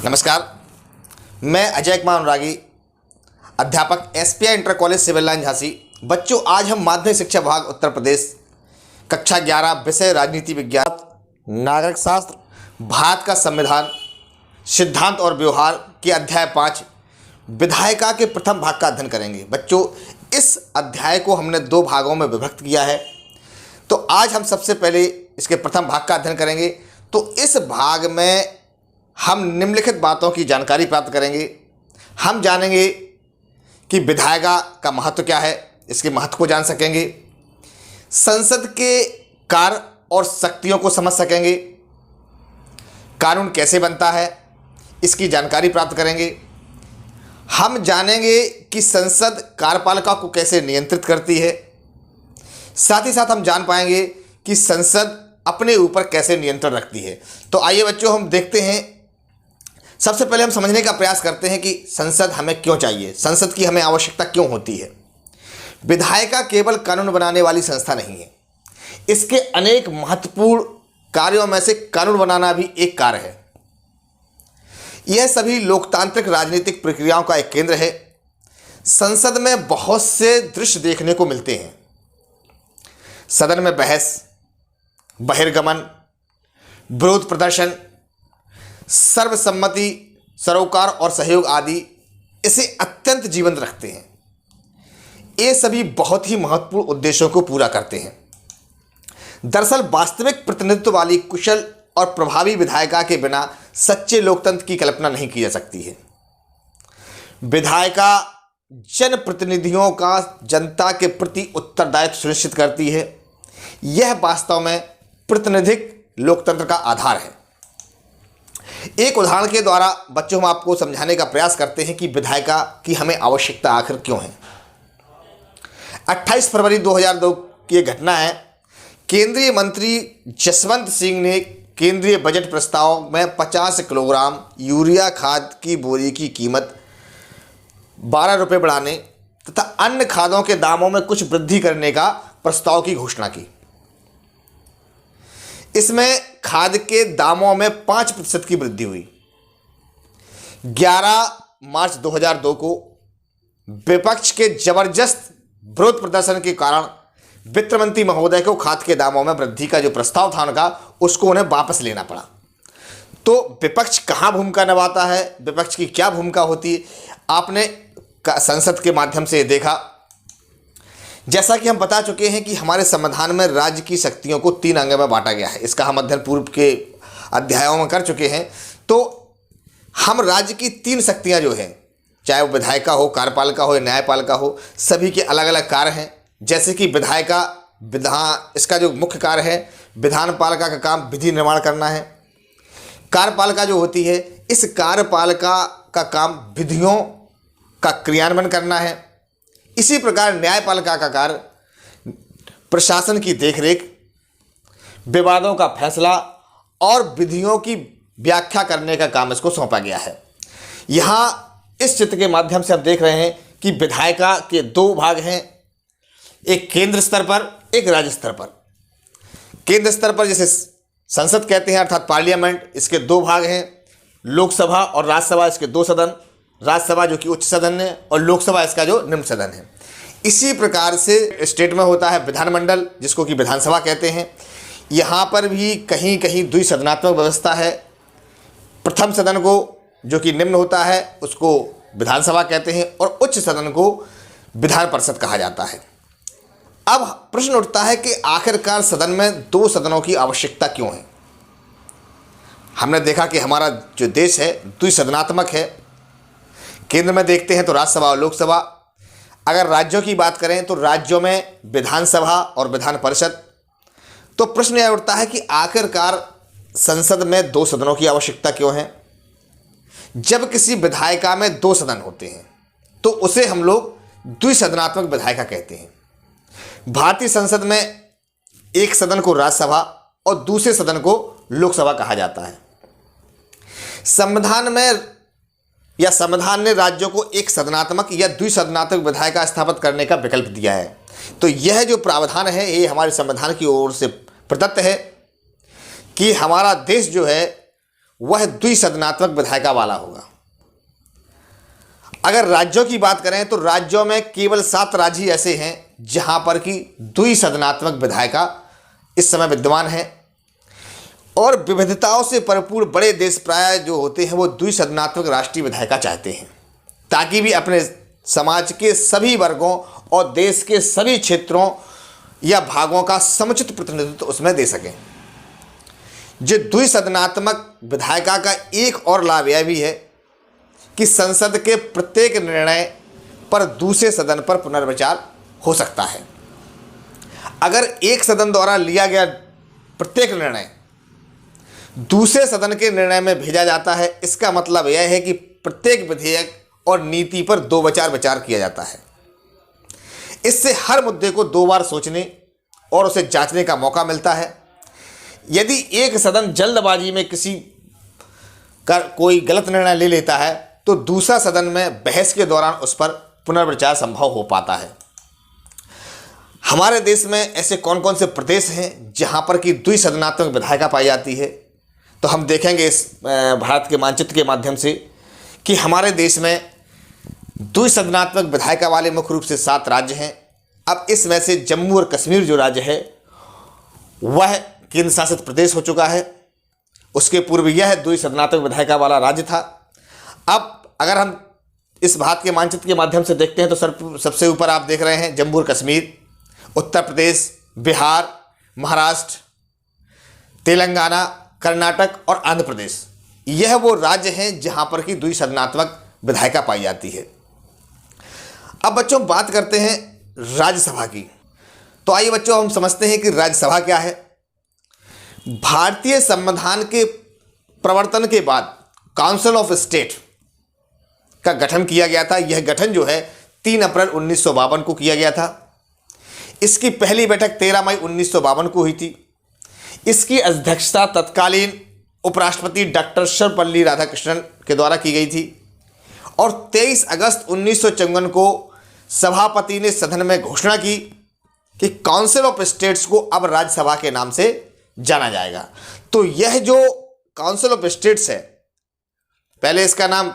नमस्कार, मैं अजय कुमार अनुरागी, अध्यापक SPI inter college civil line Jhansi. बच्चों, आज हम माध्यमिक शिक्षा विभाग उत्तर प्रदेश कक्षा 11 विषय राजनीति विज्ञान, नागरिक शास्त्र, भारत का संविधान, सिद्धांत और व्यवहार के अध्याय 5 विधायिका के प्रथम भाग का अध्ययन करेंगे। बच्चों, इस अध्याय को हमने 2 भागों में विभक्त किया है, तो आज हम सबसे पहले इसके प्रथम भाग का अध्ययन करेंगे। तो इस भाग में हम निम्नलिखित बातों की जानकारी प्राप्त करेंगे। हम जानेंगे कि विधायिका का महत्व क्या है, इसके महत्व को जान सकेंगे, संसद के कार्य और शक्तियों को समझ सकेंगे, कानून कैसे बनता है इसकी जानकारी प्राप्त करेंगे। हम जानेंगे कि संसद कार्यपालिका को कैसे नियंत्रित करती है। साथ ही साथ हम जान पाएंगे कि संसद अपने ऊपर कैसे नियंत्रण रखती है। तो आइए बच्चों, हम देखते हैं। सबसे पहले हम समझने का प्रयास करते हैं कि संसद हमें क्यों चाहिए, संसद की हमें आवश्यकता क्यों होती है। विधायिका केवल कानून बनाने वाली संस्था नहीं है, इसके अनेक महत्वपूर्ण कार्यों में से कानून बनाना भी एक कार्य है। यह सभी लोकतांत्रिक राजनीतिक प्रक्रियाओं का एक केंद्र है। संसद में बहुत से दृश्य देखने को मिलते हैं। सदन में बहस, बहिर्गमन, विरोध प्रदर्शन, सर्वसम्मति, सरोकार और सहयोग आदि इसे अत्यंत जीवंत रखते हैं। ये सभी बहुत ही महत्वपूर्ण उद्देश्यों को पूरा करते हैं। दरअसल वास्तविक प्रतिनिधित्व वाली कुशल और प्रभावी विधायिका के बिना सच्चे लोकतंत्र की कल्पना नहीं की जा सकती है। विधायिका जनप्रतिनिधियों का जनता के प्रति उत्तरदायित्व सुनिश्चित करती है। यह वास्तव में प्रातिनिधिक लोकतंत्र का आधार है। एक उदाहरण के द्वारा बच्चों हम आपको समझाने का प्रयास करते हैं कि विधायिका की हमें आवश्यकता आखिर क्यों है। 28 फरवरी 2002 की घटना है। केंद्रीय मंत्री जसवंत सिंह ने केंद्रीय बजट प्रस्ताव में 50 किलोग्राम यूरिया खाद की बोरी की कीमत 12 रुपये बढ़ाने तथा अन्य खादों के दामों में कुछ वृद्धि करने का प्रस्ताव की घोषणा की। इसमें खाद के दामों में 5% की वृद्धि हुई। 11 मार्च 2002 को विपक्ष के जबरदस्त विरोध प्रदर्शन के कारण वित्त मंत्री महोदय को खाद के दामों में वृद्धि का जो प्रस्ताव था उनका, उसको उन्हें वापस लेना पड़ा। तो विपक्ष कहाँ भूमिका निभाता है, विपक्ष की क्या भूमिका होती है, आपने संसद के माध्यम से देखा। जैसा कि हम बता चुके हैं कि हमारे संविधान में राज्य की शक्तियों को 3 अंगों में बांटा गया है। इसका हम अध्ययन पूर्व के अध्यायों में कर चुके हैं। तो हम राज्य की 3 शक्तियां जो हैं, चाहे वो विधायिका हो, कार्यपालिका हो या न्यायपालिका हो, सभी के अलग अलग कार्य हैं। जैसे कि विधायिका इसका जो मुख्य कार्य है, विधानपालिका का काम विधि निर्माण करना है। कार्यपालिका जो होती है, इस कार्यपालिका का काम विधियों का क्रियान्वयन करना है। इसी प्रकार न्यायपालिका का कार्य प्रशासन की देखरेख, विवादों का फैसला और विधियों की व्याख्या करने का काम इसको सौंपा गया है। यहाँ इस चित्र के माध्यम से हम देख रहे हैं कि विधायिका के 2 भाग हैं, एक केंद्र स्तर पर, एक राज्य स्तर पर। केंद्र स्तर पर जिसे संसद कहते हैं अर्थात पार्लियामेंट, इसके 2 भाग हैं, लोकसभा और राज्यसभा, इसके 2 सदन, राज्यसभा जो कि उच्च सदन है और लोकसभा इसका जो निम्न सदन है। इसी प्रकार से स्टेट में होता है विधानमंडल, जिसको कि विधानसभा कहते हैं। यहाँ पर भी कहीं कहीं द्विसदनात्मक व्यवस्था है। प्रथम सदन को जो कि निम्न होता है उसको विधानसभा कहते हैं और उच्च सदन को विधान परिषद कहा जाता है। अब प्रश्न उठता है कि आखिरकार सदन में 2 सदनों की आवश्यकता क्यों है। हमने देखा कि हमारा जो देश है द्विसदनात्मक है। केंद्र में देखते हैं तो राज्यसभा और लोकसभा। अगर राज्यों की बात करें तो राज्यों में विधानसभा और विधान परिषद। तो प्रश्न यह उठता है कि आखिरकार संसद में 2 सदनों की आवश्यकता क्यों है। जब किसी विधायिका में 2 सदन होते हैं तो उसे हम लोग द्विसदनात्मक विधायिका कहते हैं। भारतीय संसद में एक सदन को राज्यसभा और दूसरे सदन को लोकसभा कहा जाता है। संविधान ने राज्यों को एक सदनात्मक या द्विसदनात्मक विधायिका स्थापित करने का विकल्प दिया है। तो यह जो प्रावधान है ये हमारे संविधान की ओर से प्रदत्त है कि हमारा देश जो है वह द्विसदनात्मक विधायिका वाला होगा। अगर राज्यों की बात करें तो राज्यों में केवल 7 राज्य ही ऐसे हैं जहां पर कि द्विसदनात्मक विधायिका इस समय विद्यमान है, और विविधताओं से भरपूर बड़े देश प्राय जो होते हैं वो द्विसदनात्मक राष्ट्रीय विधायिका चाहते हैं, ताकि भी अपने समाज के सभी वर्गों और देश के सभी क्षेत्रों या भागों का समुचित प्रतिनिधित्व उसमें दे सकें। जो द्विसदनात्मक विधायिका का एक और लाभ यह भी है कि संसद के प्रत्येक निर्णय पर दूसरे सदन पर पुनर्विचार हो सकता है। अगर एक सदन द्वारा लिया गया प्रत्येक निर्णय दूसरे सदन के निर्णय में भेजा जाता है, इसका मतलब यह है कि प्रत्येक विधेयक और नीति पर 2 बार विचार किया जाता है। इससे हर मुद्दे को 2 बार सोचने और उसे जांचने का मौका मिलता है। यदि एक सदन जल्दबाजी में किसी का कोई गलत निर्णय ले लेता है तो दूसरा सदन में बहस के दौरान उस पर पुनर्विचार संभव हो पाता है। हमारे देश में ऐसे कौन कौन से प्रदेश हैं जहां पर कि द्विसदनात्मक विधायिका पाई जाती है, तो हम देखेंगे इस भारत के मानचित्र के माध्यम से कि हमारे देश में द्विसदनात्मक विधायिका वाले मुख्य रूप से 7 राज्य हैं। अब इसमें से जम्मू और कश्मीर जो राज्य है वह केंद्र शासित प्रदेश हो चुका है। उसके पूर्व यह द्विसदनात्मक विधायिका वाला राज्य था। अब अगर हम इस भारत के मानचित्र के माध्यम से देखते हैं तो सबसे ऊपर आप देख रहे हैं जम्मू और कश्मीर, उत्तर प्रदेश, बिहार, महाराष्ट्र, तेलंगाना, कर्नाटक और आंध्र प्रदेश। यह वो राज्य हैं जहां पर कि द्विसदनात्मक विधायिका पाई जाती है। अब बच्चों बात करते हैं राज्यसभा की। तो आइए बच्चों हम समझते हैं कि राज्यसभा क्या है। भारतीय संविधान के प्रवर्तन के बाद काउंसिल ऑफ स्टेट का गठन किया गया था। यह गठन जो है 3 अप्रैल 1952 को किया गया था। इसकी पहली बैठक 13 मई 1952 को हुई थी। इसकी अध्यक्षता तत्कालीन उपराष्ट्रपति डॉक्टर सर्वपल्ली राधाकृष्णन के द्वारा की गई थी और 23 अगस्त 1954 को सभापति ने सदन में घोषणा की कि काउंसिल ऑफ स्टेट्स को अब राज्यसभा के नाम से जाना जाएगा। तो यह जो काउंसिल ऑफ स्टेट्स है, पहले इसका नाम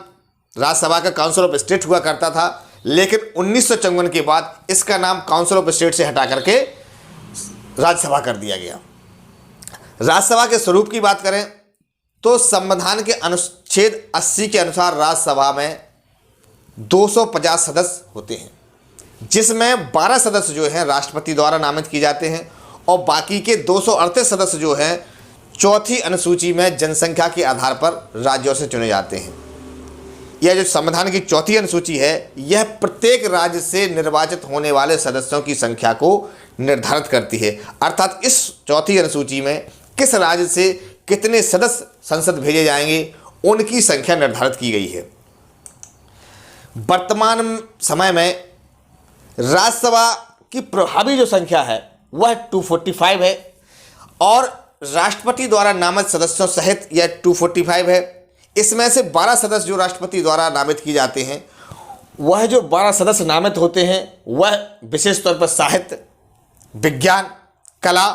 राज्यसभा का काउंसिल ऑफ स्टेट हुआ करता था, लेकिन 1954 के बाद इसका नाम काउंसिल ऑफ स्टेट से हटा करके राज्यसभा कर दिया गया। राज्यसभा के स्वरूप की बात करें तो संविधान के अनुच्छेद 80 के अनुसार राज्यसभा में 250 सदस्य होते हैं, जिसमें 12 सदस्य जो हैं राष्ट्रपति द्वारा नामित किए जाते हैं और बाकी के 238 सदस्य जो हैं चौथी अनुसूची में जनसंख्या के आधार पर राज्यों से चुने जाते हैं। यह जो संविधान की चौथी अनुसूची है यह प्रत्येक राज्य से निर्वाचित होने वाले सदस्यों की संख्या को निर्धारित करती है। अर्थात इस चौथी अनुसूची में किस राज्य से कितने सदस्य संसद भेजे जाएंगे उनकी संख्या निर्धारित की गई है। वर्तमान समय में राज्यसभा की प्रभावी जो संख्या है वह 245 है और राष्ट्रपति द्वारा नामित सदस्यों सहित यह 245 है। इसमें से 12 सदस्य जो राष्ट्रपति द्वारा नामित किए जाते हैं, वह जो 12 सदस्य नामित होते हैं वह विशेष तौर पर साहित्य, विज्ञान, कला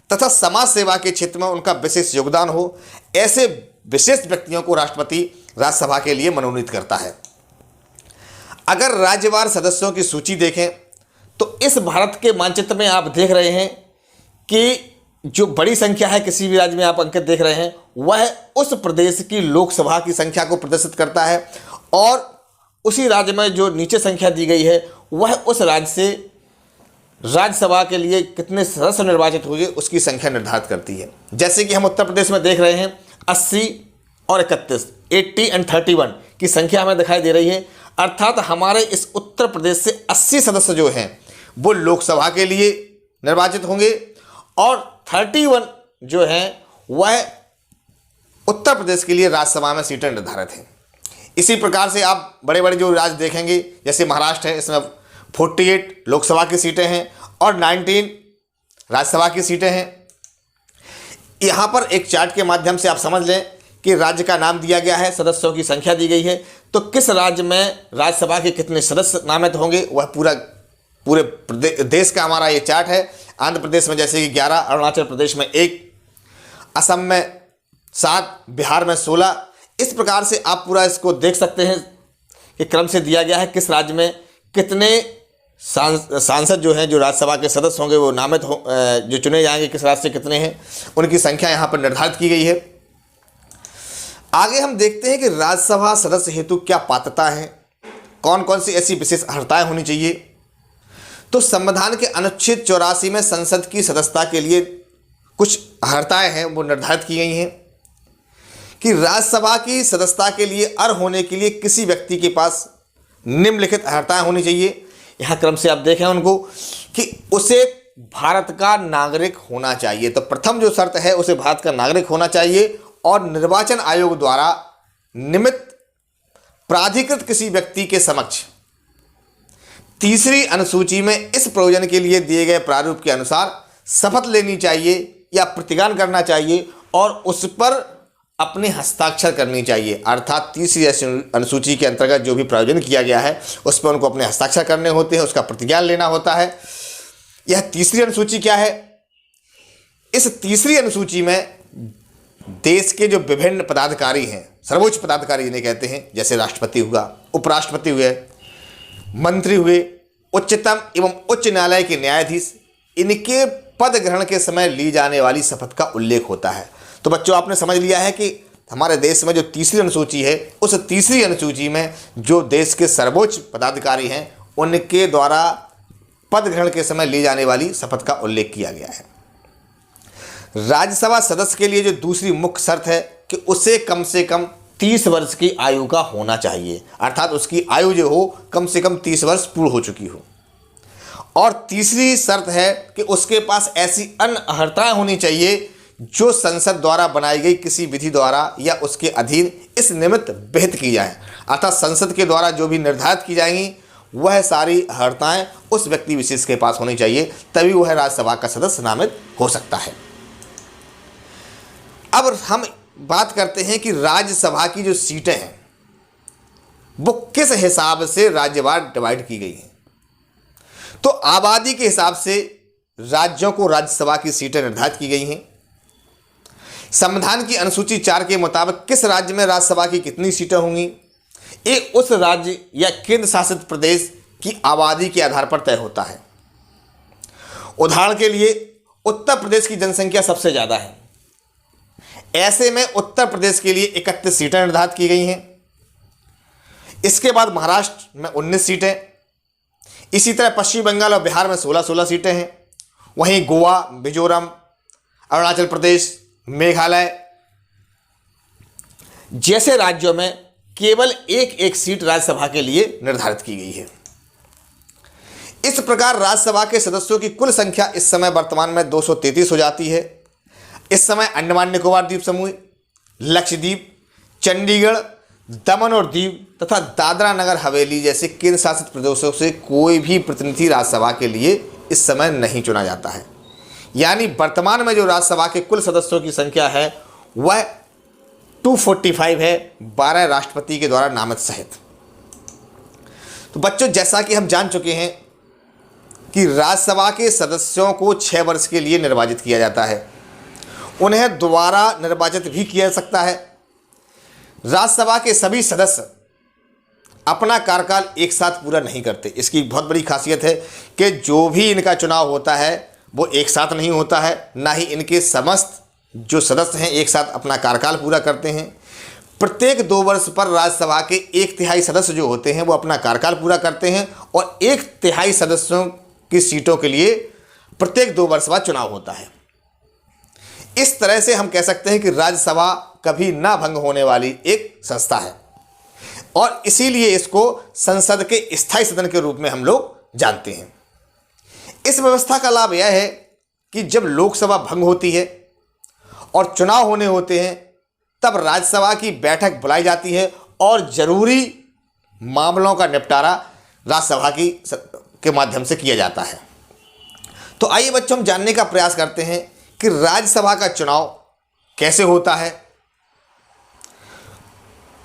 तथा समाज सेवा के क्षेत्र में उनका विशेष योगदान हो, ऐसे विशेष व्यक्तियों को राष्ट्रपति राज्यसभा के लिए मनोनीत करता है। अगर राज्यवार सदस्यों की सूची देखें तो इस भारत के मानचित्र में आप देख रहे हैं कि जो बड़ी संख्या है किसी भी राज्य में आप अंकित देख रहे हैं वह उस प्रदेश की लोकसभा की संख्या को प्रदर्शित करता है और उसी राज्य में जो नीचे संख्या दी गई है वह उस राज्य से राज्यसभा के लिए कितने सदस्य निर्वाचित होंगे उसकी संख्या निर्धारित करती है। जैसे कि हम उत्तर प्रदेश में देख रहे हैं 80 और 31, 80 एंड 31 की संख्या हमें दिखाई दे रही है। अर्थात हमारे इस उत्तर प्रदेश से 80 सदस्य जो हैं वो लोकसभा के लिए निर्वाचित होंगे और 31 जो हैं वह उत्तर प्रदेश के लिए राज्यसभा में सीटें निर्धारित हैं। इसी प्रकार से आप बड़े बड़े जो राज्य देखेंगे जैसे महाराष्ट्र है, इसमें 48 लोकसभा की सीटें हैं और 19 राज्यसभा की सीटें हैं। यहाँ पर एक चार्ट के माध्यम से आप समझ लें कि राज्य का नाम दिया गया है, सदस्यों की संख्या दी गई है, तो किस राज्य में राज्यसभा के कितने सदस्य नामित होंगे वह पूरे देश का हमारा ये चार्ट है। आंध्र प्रदेश में जैसे कि 11, अरुणाचल प्रदेश में 1, असम में 7, बिहार में 16। इस प्रकार से आप पूरा इसको देख सकते हैं कि क्रम से दिया गया है किस राज्य में कितने सांसद जो हैं, जो राज्यसभा के सदस्य होंगे वो नामित हो जो चुने जाएंगे, किस राज्य से कितने हैं, उनकी संख्या यहाँ पर निर्धारित की गई है। आगे हम देखते हैं कि राज्यसभा सदस्य हेतु क्या पात्रता है, कौन कौन सी ऐसी विशेष अर्हताएं होनी चाहिए। तो संविधान के अनुच्छेद 84 में संसद की सदस्यता के लिए कुछ अर्हताएं हैं वो निर्धारित की गई हैं कि राज्यसभा की सदस्यता के लिए अर्ह होने के लिए किसी व्यक्ति के पास निम्नलिखित अर्हताएं होनी चाहिए। यहाँ क्रम से आप देखें उनको कि उसे भारत का नागरिक होना चाहिए। तो प्रथम जो शर्त है उसे भारत का नागरिक होना चाहिए और निर्वाचन आयोग द्वारा निमित्त प्राधिकृत किसी व्यक्ति के समक्ष तीसरी अनुसूची में इस प्रयोजन के लिए दिए गए प्रारूप के अनुसार शपथ लेनी चाहिए या प्रतिज्ञान करना चाहिए और उस पर अपने हस्ताक्षर करनी चाहिए। अर्थात तीसरी अनुसूची के अंतर्गत जो भी प्रावधान किया गया है उस पर उनको अपने हस्ताक्षर करने होते हैं, उसका प्रतिज्ञान लेना होता है। यह तीसरी अनुसूची क्या है? इस तीसरी अनुसूची में देश के जो विभिन्न पदाधिकारी हैं, सर्वोच्च पदाधिकारी जिन्हें कहते हैं, जैसे राष्ट्रपति हुआ, उपराष्ट्रपति हुए, मंत्री हुए, उच्चतम एवं उच्च न्यायालय के न्यायाधीश, इनके पद ग्रहण के समय ली जाने वाली शपथ का उल्लेख होता है। तो बच्चों आपने समझ लिया है कि हमारे देश में जो तीसरी अनुसूची है उस तीसरी अनुसूची में जो देश के सर्वोच्च पदाधिकारी हैं उनके द्वारा पद ग्रहण के समय ली जाने वाली शपथ का उल्लेख किया गया है। राज्यसभा सदस्य के लिए जो दूसरी मुख्य शर्त है कि उसे कम से कम 30 वर्ष की आयु का होना चाहिए, अर्थात उसकी आयु जो हो कम से कम 30 वर्ष पूर्ण हो चुकी हो। और तीसरी शर्त है कि उसके पास ऐसी अन्य अर्हताएं होनी चाहिए जो संसद द्वारा बनाई गई किसी विधि द्वारा या उसके अधीन इस निमित्त विहित की जाए। अर्थात संसद के द्वारा जो भी निर्धारित की जाएंगी वह सारी अर्हताएं उस व्यक्ति विशेष के पास होनी चाहिए, तभी वह राज्यसभा का सदस्य नामित हो सकता है। अब हम बात करते हैं कि राज्यसभा की जो सीटें हैं वो किस हिसाब से राज्यवार डिवाइड की गई हैं। तो आबादी के हिसाब से राज्यों को राज्यसभा की सीटें निर्धारित की गई हैं। संविधान की अनुसूची 4 के मुताबिक किस राज्य में राज्यसभा की कितनी सीटें होंगी ये उस राज्य या केंद्र शासित प्रदेश की आबादी के आधार पर तय होता है। उदाहरण के लिए उत्तर प्रदेश की जनसंख्या सबसे ज़्यादा है, ऐसे में उत्तर प्रदेश के लिए 31 सीटें निर्धारित की गई हैं। इसके बाद महाराष्ट्र में 19 सीटें, इसी तरह पश्चिम बंगाल और बिहार में 16-16 सीटें हैं। वहीं गोवा, मिजोरम, अरुणाचल प्रदेश, मेघालय जैसे राज्यों में केवल एक सीट राज्यसभा के लिए निर्धारित की गई है। इस प्रकार राज्यसभा के सदस्यों की कुल संख्या इस समय वर्तमान में 233 हो जाती है। इस समय अंडमान निकोबार द्वीप समूह, लक्षद्वीप, चंडीगढ़, दमन और दीव तथा दादरा नगर हवेली जैसे केंद्र शासित प्रदेशों से कोई भी प्रतिनिधि राज्यसभा के लिए इस समय नहीं चुना जाता है। यानी वर्तमान में जो राज्यसभा के कुल सदस्यों की संख्या है वह 245 है, 12 राष्ट्रपति के द्वारा नामित सहित। तो बच्चों जैसा कि हम जान चुके हैं कि राज्यसभा के सदस्यों को 6 वर्ष के लिए निर्वाचित किया जाता है, उन्हें दोबारा निर्वाचित भी किया जा सकता है। राज्यसभा के सभी सदस्य अपना कार्यकाल एक साथ पूरा नहीं करते। इसकी बहुत बड़ी खासियत है कि जो भी इनका चुनाव होता है वो एक साथ नहीं होता है, ना ही इनके समस्त जो सदस्य हैं एक साथ अपना कार्यकाल पूरा करते हैं। प्रत्येक 2 वर्ष पर राज्यसभा के 1/3 सदस्य जो होते हैं वो अपना कार्यकाल पूरा करते हैं और 1/3 सदस्यों की सीटों के लिए प्रत्येक 2 वर्ष बाद चुनाव होता है। इस तरह से हम कह सकते हैं कि राज्यसभा कभी ना भंग होने वाली एक संस्था है और इसीलिए इसको संसद के स्थायी सदन के रूप में हम लोग जानते हैं। इस व्यवस्था का लाभ यह है कि जब लोकसभा भंग होती है और चुनाव होने होते हैं तब राज्यसभा की बैठक बुलाई जाती है और जरूरी मामलों का निपटारा राज्यसभा के माध्यम से किया जाता है। तो आइए बच्चों हम जानने का प्रयास करते हैं कि राज्यसभा का चुनाव कैसे होता है,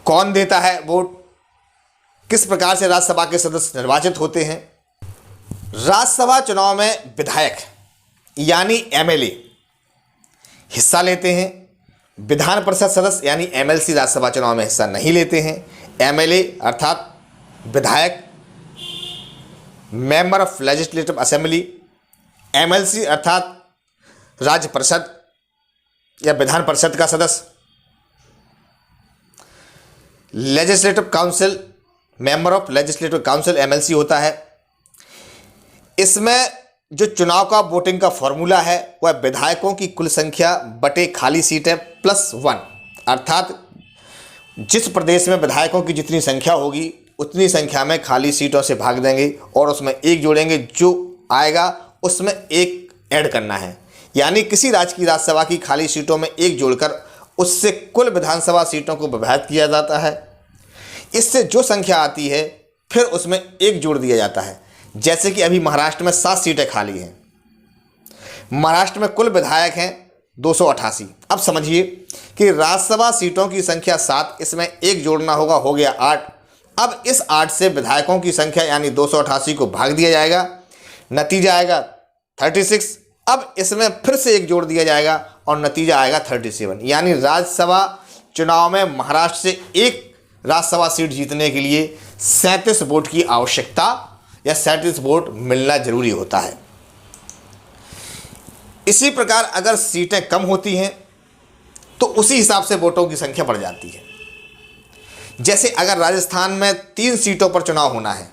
कौन देता है वोट, किस प्रकार से राज्यसभा के सदस्य निर्वाचित होते हैं। राज्यसभा चुनाव में विधायक यानी एमएलए हिस्सा लेते हैं, विधान परिषद सदस्य यानी एमएलसी राज्यसभा चुनाव में हिस्सा नहीं लेते हैं। एमएलए अर्थात विधायक, member of legislative assembly, MLC अर्थात राज्य परिषद या विधान परिषद का सदस्य, legislative council, member of legislative council MLC होता है। इसमें जो चुनाव का वोटिंग का फॉर्मूला है वह विधायकों की कुल संख्या बटे खाली सीटें +1, अर्थात जिस प्रदेश में विधायकों की जितनी संख्या होगी उतनी संख्या में खाली सीटों से भाग देंगे और उसमें एक जोड़ेंगे, जो आएगा उसमें एक ऐड करना है। यानी किसी राज्य की राज्यसभा की खाली सीटों में एक जोड़कर उससे कुल विधानसभा सीटों को विभाजित किया जाता है। इससे जो संख्या आती है फिर उसमें एक जोड़ दिया जाता है। जैसे कि अभी महाराष्ट्र में 7 सीटें खाली हैं। महाराष्ट्र में कुल विधायक हैं 288। अब समझिए कि राज्यसभा सीटों की संख्या 7, इसमें एक जोड़ना होगा, हो गया 8। अब इस 8 से विधायकों की संख्या यानी 288 को भाग दिया जाएगा, नतीजा आएगा 36। अब इसमें फिर से एक जोड़ दिया जाएगा और नतीजा आएगा 37। यानी राज्यसभा चुनाव में महाराष्ट्र से एक राज्यसभा सीट जीतने के लिए 37 वोट की आवश्यकता या 37 वोट मिलना जरूरी होता है। इसी प्रकार अगर सीटें कम होती हैं तो उसी हिसाब से वोटों की संख्या बढ़ जाती है। जैसे अगर राजस्थान में 3 सीटों पर चुनाव होना है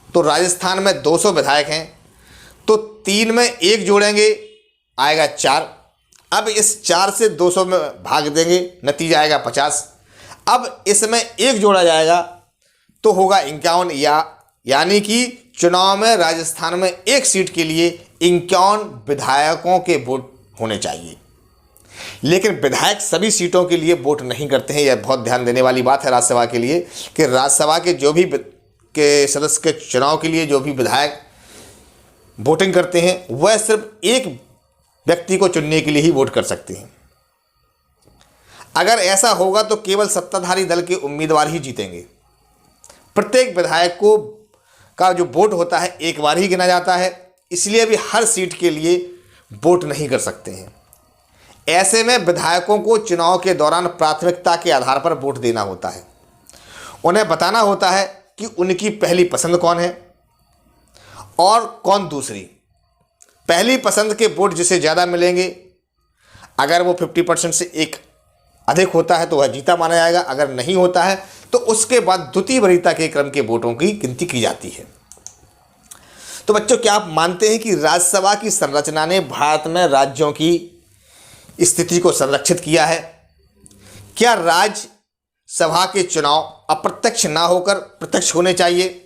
तो राजस्थान में 200 विधायक हैं तो 3 में एक जोड़ेंगे, आएगा 4। अब इस 4 से 200 में भाग देंगे, नतीजा आएगा 50। अब इसमें एक जोड़ा जाएगा तो होगा 51, यानी कि चुनाव में राजस्थान में एक सीट के लिए 51 विधायकों के वोट होने चाहिए। लेकिन विधायक सभी सीटों के लिए वोट नहीं करते हैं। यह बहुत ध्यान देने वाली बात है राज्यसभा के लिए कि राज्यसभा के जो भी के सदस्य के चुनाव के लिए जो भी विधायक वोटिंग करते हैं वह सिर्फ एक व्यक्ति को चुनने के लिए ही वोट कर सकते हैं। अगर ऐसा होगा तो केवल सत्ताधारी दल के उम्मीदवार ही जीतेंगे। प्रत्येक विधायक को का जो वोट होता है एक बार ही गिना जाता है, इसलिए भी हर सीट के लिए वोट नहीं कर सकते हैं। ऐसे में विधायकों को चुनाव के दौरान प्राथमिकता के आधार पर वोट देना होता है। उन्हें बताना होता है कि उनकी पहली पसंद कौन है और कौन दूसरी। पहली पसंद के वोट जिसे ज़्यादा मिलेंगे, अगर वो 50% से एक अधिक होता है तो वह जीता माना जाएगा। अगर नहीं होता है तो उसके बाद द्वितीय वरीयता के क्रम के वोटों की गिनती की जाती है। तो बच्चों, क्या आप मानते हैं कि राज्यसभा की संरचना ने भारत में राज्यों की स्थिति को संरक्षित किया है? क्या राज्यसभा के चुनाव अप्रत्यक्ष ना होकर प्रत्यक्ष होने चाहिए?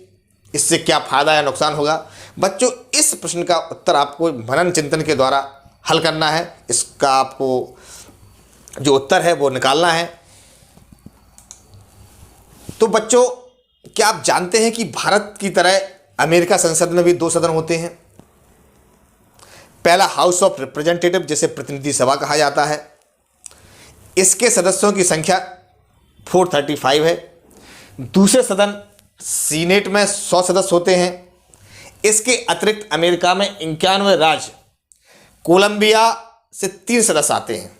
इससे क्या फायदा या नुकसान होगा? बच्चों, इस प्रश्न का उत्तर आपको मनन चिंतन के द्वारा हल करना है। इसका आपको जो उत्तर है वो निकालना है। तो बच्चों, क्या आप जानते हैं कि भारत की तरह अमेरिका संसद में भी 2 सदन होते हैं? पहला हाउस ऑफ रिप्रेजेंटेटिव, जिसे प्रतिनिधि सभा कहा जाता है, इसके सदस्यों की संख्या 435 है। दूसरे सदन सीनेट में 100 सदस्य होते हैं। इसके अतिरिक्त अमेरिका में 91 राज्य, कोलंबिया से 3 सदस्य आते हैं।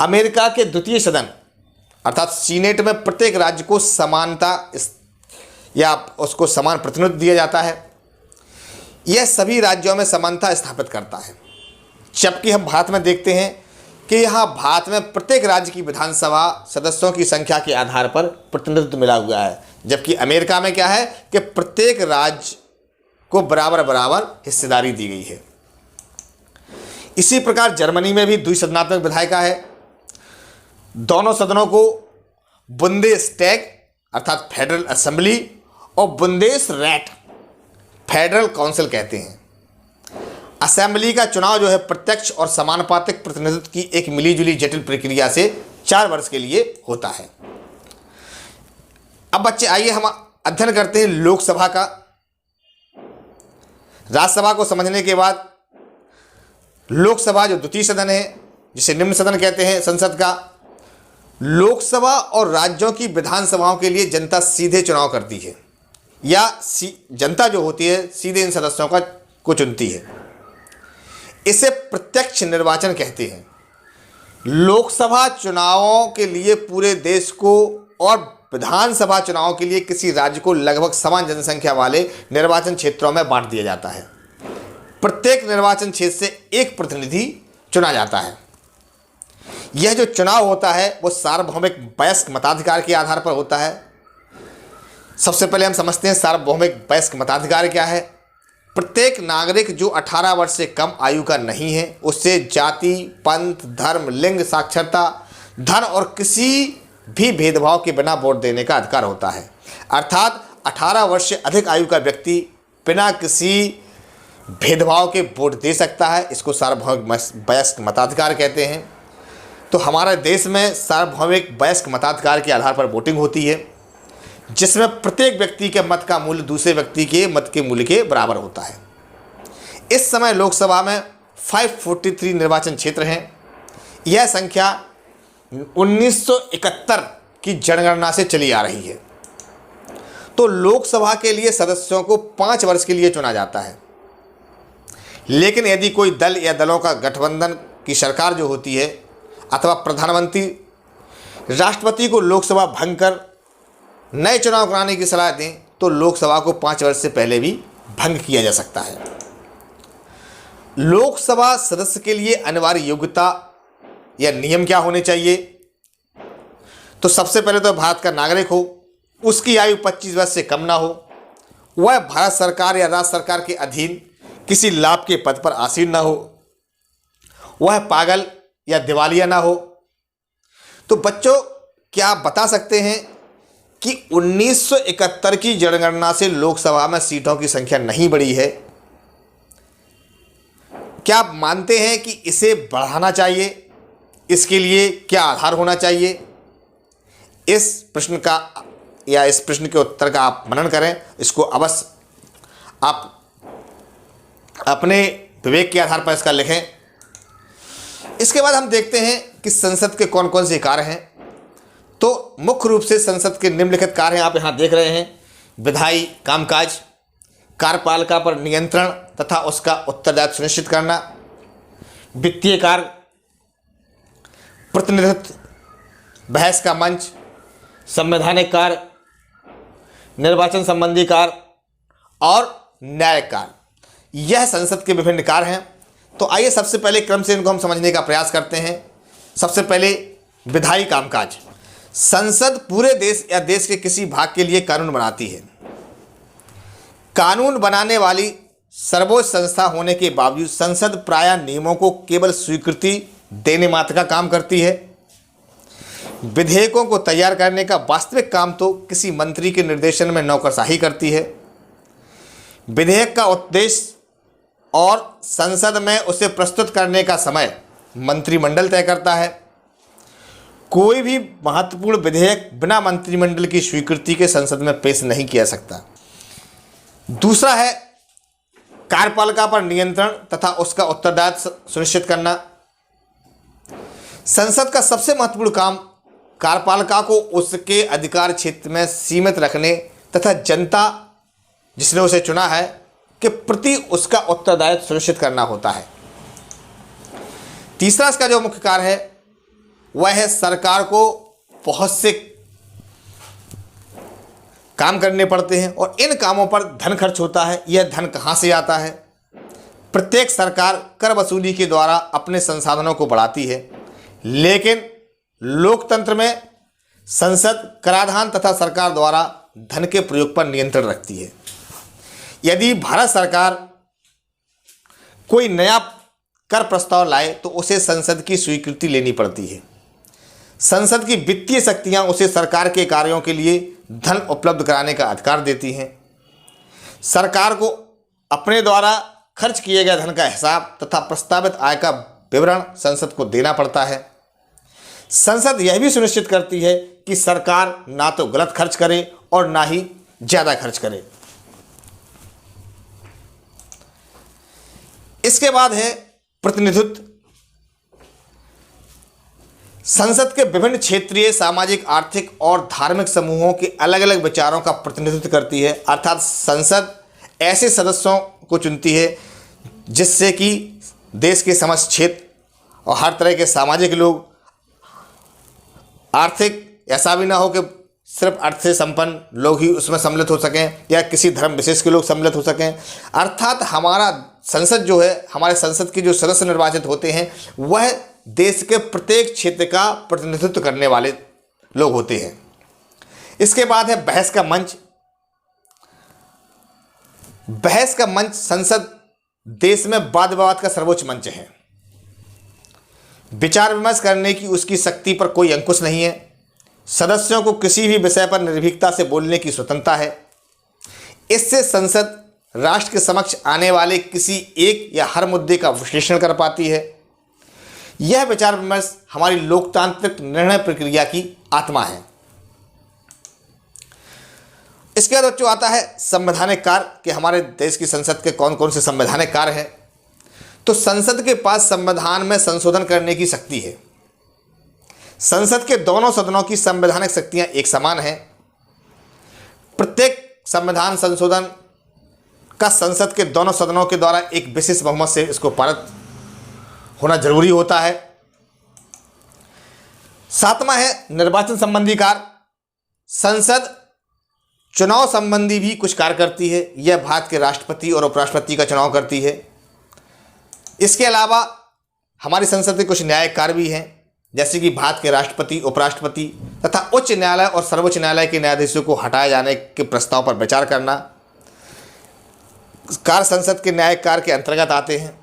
अमेरिका के द्वितीय सदन अर्थात सीनेट में प्रत्येक राज्य को समानता या उसको समान प्रतिनिधित्व दिया जाता है। यह सभी राज्यों में समानता स्थापित करता है। जबकि हम भारत में देखते हैं कि यहाँ भारत में प्रत्येक राज्य की विधानसभा सदस्यों की संख्या के आधार पर प्रतिनिधित्व मिला हुआ है। जबकि अमेरिका में क्या है कि प्रत्येक राज्य को बराबर बराबर हिस्सेदारी दी गई है। इसी प्रकार जर्मनी में भी द्विसदनात्मक विधायिका है। दोनों सदनों को बुंदेसटैग अर्थात फेडरल असेंबली और बुंदेसरैट फेडरल काउंसिल कहते हैं। असेंबली का चुनाव जो है प्रत्यक्ष और समानुपातिक प्रतिनिधित्व की एक मिलीजुली जटिल प्रक्रिया से 4 वर्ष के लिए होता है। अब बच्चे आइए हम अध्ययन करते हैं लोकसभा का। राज्यसभा को समझने के बाद लोकसभा जो द्वितीय सदन है, जिसे निम्न सदन कहते हैं संसद का, लोकसभा और राज्यों की विधानसभाओं के लिए जनता सीधे चुनाव करती है या जनता जो होती है सीधे इन सदस्यों को चुनती है। इसे प्रत्यक्ष निर्वाचन कहते हैं। लोकसभा चुनावों के लिए पूरे देश को और विधानसभा चुनाव के लिए किसी राज्य को लगभग समान जनसंख्या वाले निर्वाचन क्षेत्रों में बांट दिया जाता है। प्रत्येक निर्वाचन क्षेत्र से एक प्रतिनिधि चुना जाता है। यह जो चुनाव होता है वो सार्वभौमिक वयस्क मताधिकार के आधार पर होता है। सबसे पहले हम समझते हैं सार्वभौमिक वयस्क मताधिकार क्या है। प्रत्येक नागरिक जो 18 वर्ष से कम आयु का नहीं है उससे जाति, पंथ, धर्म, लिंग, साक्षरता, धन और किसी भी भेदभाव के बिना वोट देने का अधिकार होता है। अर्थात 18 वर्ष से अधिक आयु का व्यक्ति बिना किसी भेदभाव के वोट दे सकता है। इसको सार्वभौमिक वयस्क मताधिकार कहते हैं। तो हमारे देश में सार्वभौमिक वयस्क मताधिकार के आधार पर वोटिंग होती है, जिसमें प्रत्येक व्यक्ति के मत का मूल्य दूसरे व्यक्ति के मत के मूल्य के बराबर होता है। इस समय लोकसभा में 543 निर्वाचन क्षेत्र हैं। यह संख्या 1971 की जनगणना से चली आ रही है। तो लोकसभा के लिए सदस्यों को 5 वर्ष के लिए चुना जाता है। लेकिन यदि कोई दल या दलों का गठबंधन की सरकार जो होती है अथवा प्रधानमंत्री राष्ट्रपति को लोकसभा भंग कर नए चुनाव कराने की सलाह दें तो लोकसभा को 5 वर्ष से पहले भी भंग किया जा सकता है। लोकसभा सदस्य के लिए अनिवार्य योग्यता या नियम क्या होने चाहिए? तो सबसे पहले तो भारत का नागरिक हो, उसकी आयु 25 वर्ष से कम ना हो, वह भारत सरकार या राज्य सरकार के अधीन किसी लाभ के पद पर आसीन ना हो, वह पागल या दिवालिया ना हो। तो बच्चों, क्या आप बता सकते हैं कि 1971 की जनगणना से लोकसभा में सीटों की संख्या नहीं बढ़ी है? क्या आप मानते हैं कि इसे बढ़ाना चाहिए? इसके लिए क्या आधार होना चाहिए? इस प्रश्न के उत्तर का आप मनन करें। इसको अवश्य आप अपने विवेक के आधार पर इसका लिखें। इसके बाद हम देखते हैं कि संसद के कौन कौन से कार्य हैं। तो मुख्य रूप से संसद के निम्नलिखित कार्य आप यहाँ देख रहे हैं: विधायी कामकाज, कार्यपालिका पर नियंत्रण तथा उसका उत्तरदायित्व सुनिश्चित करना, वित्तीय कार्य, प्रतिनिधित्व, बहस का मंच, संवैधानिक कार्य, निर्वाचन संबंधी कार्य और न्यायिक कार्य। यह संसद के विभिन्न कार्य हैं। तो आइए सबसे पहले क्रम से इनको हम समझने का प्रयास करते हैं। सबसे पहले विधायी कामकाज। संसद पूरे देश या देश के किसी भाग के लिए कानून बनाती है। कानून बनाने वाली सर्वोच्च संस्था होने के बावजूद संसद प्रायः नियमों को केवल स्वीकृति देने मात्र का काम करती है। विधेयकों को तैयार करने का वास्तविक काम तो किसी मंत्री के निर्देशन में नौकरशाही करती है। विधेयक का उद्देश्य और संसद में उसे प्रस्तुत करने का समय मंत्रिमंडल तय करता है। कोई भी महत्वपूर्ण विधेयक बिना मंत्रिमंडल की स्वीकृति के संसद में पेश नहीं किया सकता। दूसरा है कार्यपालिका पर नियंत्रण तथा उसका उत्तरदायित्व सुनिश्चित करना। संसद का सबसे महत्वपूर्ण काम कार्यपालिका को उसके अधिकार क्षेत्र में सीमित रखने तथा जनता जिसने उसे चुना है के प्रति उसका उत्तरदायित्व सुनिश्चित करना होता है। तीसरा इसका जो मुख्य कार्य है वह है सरकार को बहुत से काम करने पड़ते हैं और इन कामों पर धन खर्च होता है। यह धन कहाँ से आता है? प्रत्येक सरकार कर वसूली के द्वारा अपने संसाधनों को बढ़ाती है, लेकिन लोकतंत्र में संसद कराधान तथा सरकार द्वारा धन के प्रयोग पर नियंत्रण रखती है। यदि भारत सरकार कोई नया कर प्रस्ताव लाए तो उसे संसद की स्वीकृति लेनी पड़ती है। संसद की वित्तीय शक्तियां उसे सरकार के कार्यों के लिए धन उपलब्ध कराने का अधिकार देती हैं। सरकार को अपने द्वारा खर्च किए गए धन का हिसाब तथा प्रस्तावित आय का विवरण संसद को देना पड़ता है। संसद यह भी सुनिश्चित करती है कि सरकार ना तो गलत खर्च करे और ना ही ज़्यादा खर्च करे। इसके बाद है प्रतिनिधित्व। संसद के विभिन्न क्षेत्रीय, सामाजिक, आर्थिक और धार्मिक समूहों के अलग अलग विचारों का प्रतिनिधित्व करती है। अर्थात संसद ऐसे सदस्यों को चुनती है जिससे कि देश के समस्त क्षेत्र और हर तरह के सामाजिक लोग आर्थिक ऐसा भी ना हो कि सिर्फ अर्थ से संपन्न लोग ही उसमें सम्मिलित हो सकें या किसी धर्म विशेष के लोग सम्मिलित हो सकें। अर्थात हमारा संसद जो है, हमारे संसद के जो सदस्य निर्वाचित होते हैं वह देश के प्रत्येक क्षेत्र का प्रतिनिधित्व करने वाले लोग होते हैं। इसके बाद है बहस का मंच। बहस का मंच संसद देश में वाद विवाद का सर्वोच्च मंच है। विचार विमर्श करने की उसकी शक्ति पर कोई अंकुश नहीं है। सदस्यों को किसी भी विषय पर निर्भीकता से बोलने की स्वतंत्रता है। इससे संसद राष्ट्र के समक्ष आने वाले किसी एक या हर मुद्दे का विश्लेषण कर पाती है। यह विचार विमर्श हमारी लोकतांत्रिक निर्णय प्रक्रिया की आत्मा है। इसके बाद बच्चों आता है संवैधानिक कार्य कि हमारे देश की संसद के कौन कौन से संवैधानिक कार्य हैं। तो संसद के पास संविधान में संशोधन करने की शक्ति है। संसद के दोनों सदनों की संवैधानिक शक्तियां एक समान हैं। प्रत्येक संविधान संशोधन का संसद के दोनों सदनों के द्वारा एक विशेष बहुमत से इसको पारित होना जरूरी होता है। सातवां है निर्वाचन संबंधी कार्य। संसद चुनाव संबंधी भी कुछ कार्य करती है। यह भारत के राष्ट्रपति और उपराष्ट्रपति का चुनाव करती है। इसके अलावा हमारी संसद के कुछ न्यायिक कार्य भी हैं, जैसे कि भारत के राष्ट्रपति, उपराष्ट्रपति तथा उच्च न्यायालय और सर्वोच्च न्यायालय के न्यायाधीशों को हटाए जाने के प्रस्ताव पर विचार करना कार्य संसद के न्यायिक कार्य के अंतर्गत आते हैं।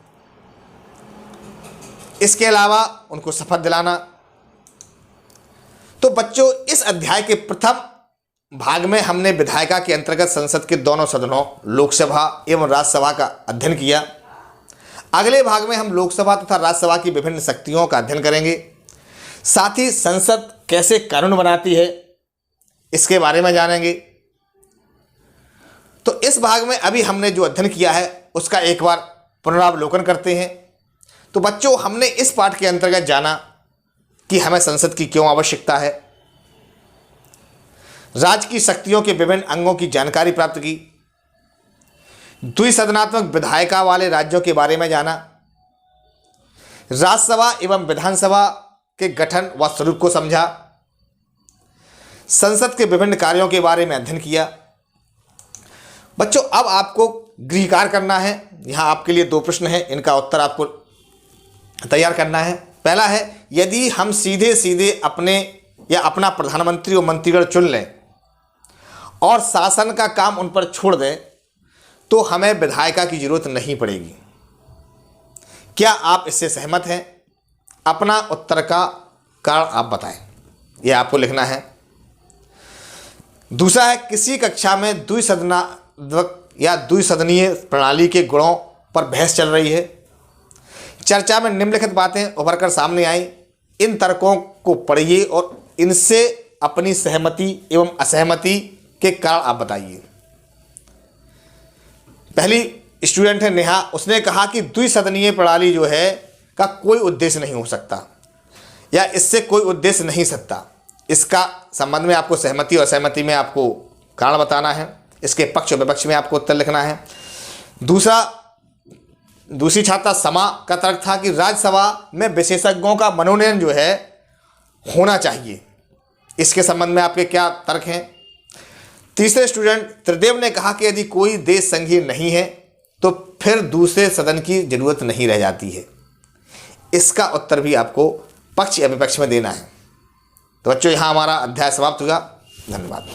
इसके अलावा उनको शपथ दिलाना। तो बच्चों, इस अध्याय के प्रथम भाग में हमने विधायिका के अंतर्गत संसद के दोनों सदनों लोकसभा एवं राज्यसभा का अध्ययन किया। अगले भाग में हम लोकसभा तथा राज्यसभा की विभिन्न शक्तियों का अध्ययन करेंगे। साथ ही संसद कैसे कानून बनाती है इसके बारे में जानेंगे। तो इस भाग में अभी हमने जो अध्ययन किया है उसका एक बार पुनरावलोकन करते हैं। तो बच्चों, हमने इस पाठ के अंतर्गत जाना कि हमें संसद की क्यों आवश्यकता है, राज्य की शक्तियों के विभिन्न अंगों की जानकारी प्राप्त की, द्विसदनात्मक विधायिका वाले राज्यों के बारे में जाना, राज्यसभा एवं विधानसभा के गठन व स्वरूप को समझा, संसद के विभिन्न कार्यों के बारे में अध्ययन किया। बच्चों, अब आपको गृह कार्य करना है। यहां आपके लिए 2 प्रश्न हैं, इनका उत्तर आपको तैयार करना है। पहला है, यदि हम सीधे सीधे अपने या अपना प्रधानमंत्री और मंत्रीगण चुन लें और शासन का काम उन पर छोड़ दें तो हमें विधायिका की जरूरत नहीं पड़ेगी। क्या आप इससे सहमत हैं? अपना उत्तर का कारण आप बताएं, यह आपको लिखना है। दूसरा है, किसी कक्षा में द्विसदनात्मक या द्विसदनीय प्रणाली के गुणों पर बहस चल रही है। चर्चा में निम्नलिखित बातें उभर कर सामने आई। इन तर्कों को पढ़िए और इनसे अपनी सहमति एवं असहमति के कारण आप बताइए। पहली स्टूडेंट है नेहा। उसने कहा कि द्विसदनीय प्रणाली जो है का कोई उद्देश्य नहीं हो सकता या इससे कोई उद्देश्य नहीं सकता। इसका संबंध में आपको सहमति और असहमति में आपको कारण बताना है। इसके पक्ष और विपक्ष में आपको उत्तर लिखना है। दूसरी छात्रा समा का तर्क था कि राज्यसभा में विशेषज्ञों का मनोनयन जो है होना चाहिए। इसके संबंध में आपके क्या तर्क हैं? तीसरे स्टूडेंट त्रिदेव ने कहा कि यदि कोई देश संघीय नहीं है तो फिर दूसरे सदन की जरूरत नहीं रह जाती है। इसका उत्तर भी आपको पक्ष या विपक्ष में देना है। तो बच्चों, यहाँ हमारा अध्याय समाप्त हुआ। धन्यवाद।